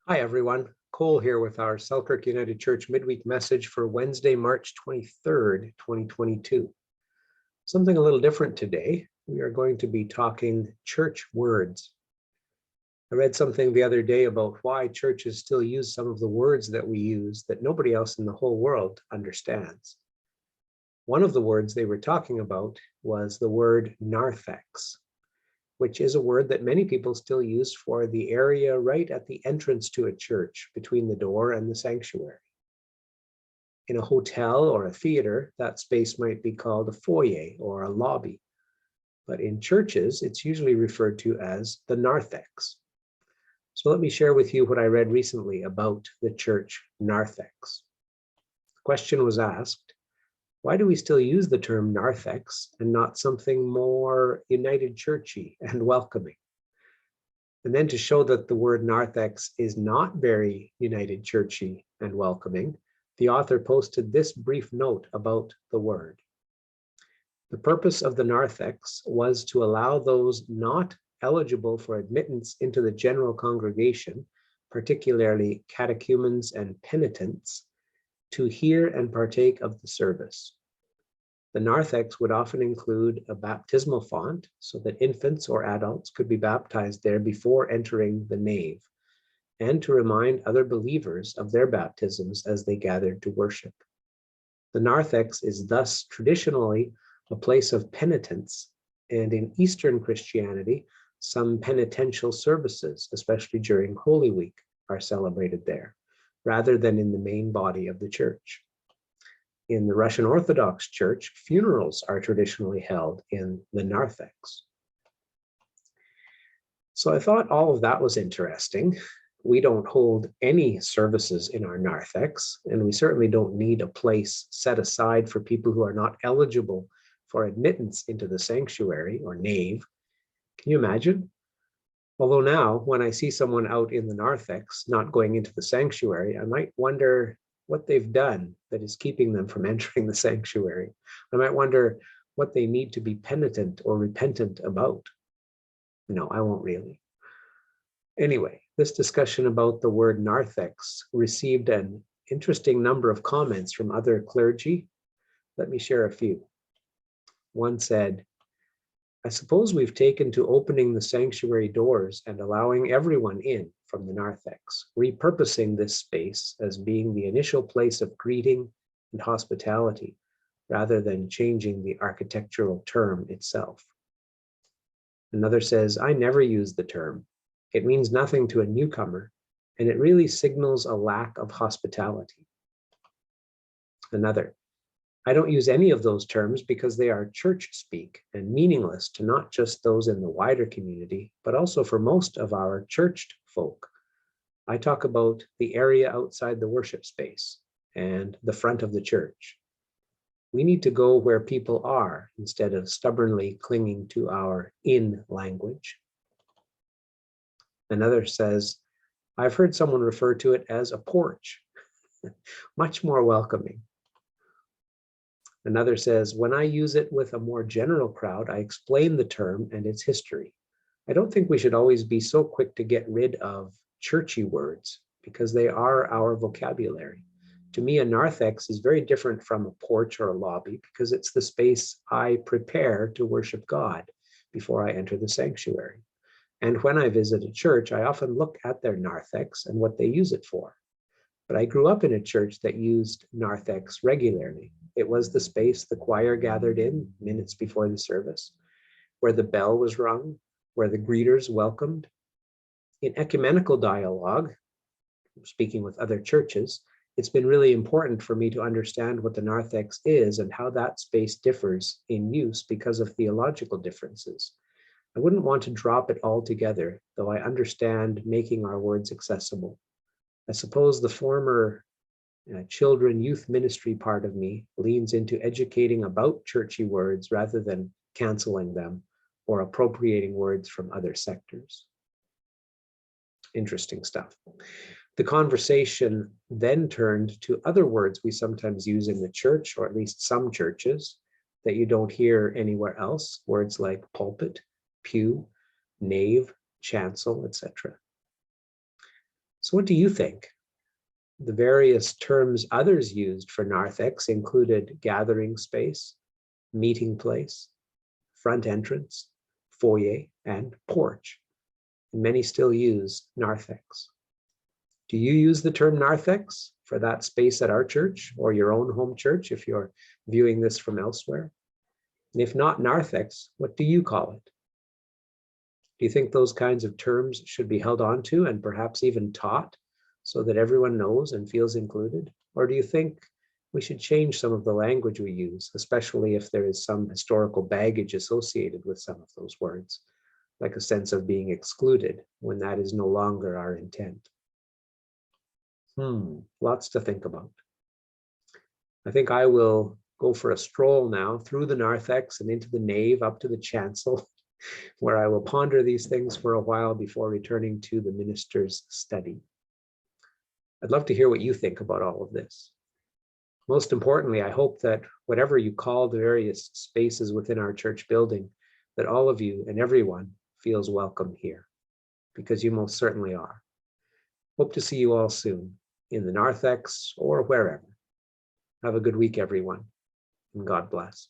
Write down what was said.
Hi, everyone. Cole here with our Selkirk United Church midweek message for Wednesday, March 23rd, 2022. Something a little different today. We are going to be talking church words. I read something the other day about why churches still use some of the words that we use that nobody else in the whole world understands. One of the words they were talking about was the word narthex, which is a word that many people still use for the area right at the entrance to a church between the door and the sanctuary. In a hotel or a theater, that space might be called a foyer or a lobby. But in churches, it's usually referred to as the narthex. So let me share with you what I read recently about the church narthex. The question was asked, why do we still use the term narthex and not something more United Churchy and welcoming? And then to show that the word narthex is not very United Churchy and welcoming, the author posted this brief note about the word. The purpose of the narthex was to allow those not eligible for admittance into the general congregation, particularly catechumens and penitents, to hear and partake of the service. The narthex would often include a baptismal font so that infants or adults could be baptized there before entering the nave, and to remind other believers of their baptisms as they gathered to worship. The narthex is thus traditionally a place of penitence, and in Eastern Christianity, some penitential services, especially during Holy Week, are celebrated there, rather than in the main body of the church. In the Russian Orthodox Church, funerals are traditionally held in the narthex. So I thought all of that was interesting. We don't hold any services in our narthex, and we certainly don't need a place set aside for people who are not eligible for admittance into the sanctuary or nave. Can you imagine? Although now, when I see someone out in the narthex not going into the sanctuary, I might wonder what they've done that is keeping them from entering the sanctuary. I might wonder what they need to be penitent or repentant about. No, I won't really. Anyway, this discussion about the word narthex received an interesting number of comments from other clergy. Let me share a few. One said, I suppose we've taken to opening the sanctuary doors and allowing everyone in from the narthex, repurposing this space as being the initial place of greeting and hospitality, rather than changing the architectural term itself. Another says, I never use the term. It means nothing to a newcomer, and it really signals a lack of hospitality. Another, I don't use any of those terms because they are church speak and meaningless to not just those in the wider community, but also for most of our churched folk. I talk about the area outside the worship space and the front of the church. We need to go where people are instead of stubbornly clinging to our in language. Another says, I've heard someone refer to it as a porch, much more welcoming. Another says, when I use it with a more general crowd, I explain the term and its history. I don't think we should always be so quick to get rid of churchy words because they are our vocabulary. To me, a narthex is very different from a porch or a lobby because it's the space I prepare to worship God before I enter the sanctuary. And when I visit a church, I often look at their narthex and what they use it for. But I grew up in a church that used narthex regularly. It was the space the choir gathered in minutes before the service, where the bell was rung, where the greeters welcomed. In ecumenical dialogue, speaking with other churches, it's been really important for me to understand what the narthex is and how that space differs in use because of theological differences. I wouldn't want to drop it altogether, though I understand making our words accessible. I suppose the former children youth ministry part of me leans into educating about churchy words rather than canceling them or appropriating words from other sectors. Interesting stuff. The conversation then turned to other words we sometimes use in the church, or at least some churches, that you don't hear anywhere else, words like pulpit, pew, nave, chancel, etc. So what do you think? The various terms others used for narthex included gathering space, meeting place, front entrance, foyer, and porch. And many still use narthex. Do you use the term narthex for that space at our church or your own home church if you're viewing this from elsewhere? And if not narthex, what do you call it? Do you think those kinds of terms should be held on to and perhaps even taught so that everyone knows and feels included? Or do you think we should change some of the language we use, especially if there is some historical baggage associated with some of those words, like a sense of being excluded when that is no longer our intent? Lots to think about. I think I will go for a stroll now through the narthex and into the nave up to the chancel, where I will ponder these things for a while before returning to the minister's study. I'd love to hear what you think about all of this. Most importantly, I hope that whatever you call the various spaces within our church building, that all of you and everyone feels welcome here, because you most certainly are. Hope to see you all soon in the narthex or wherever. Have a good week, everyone, and God bless.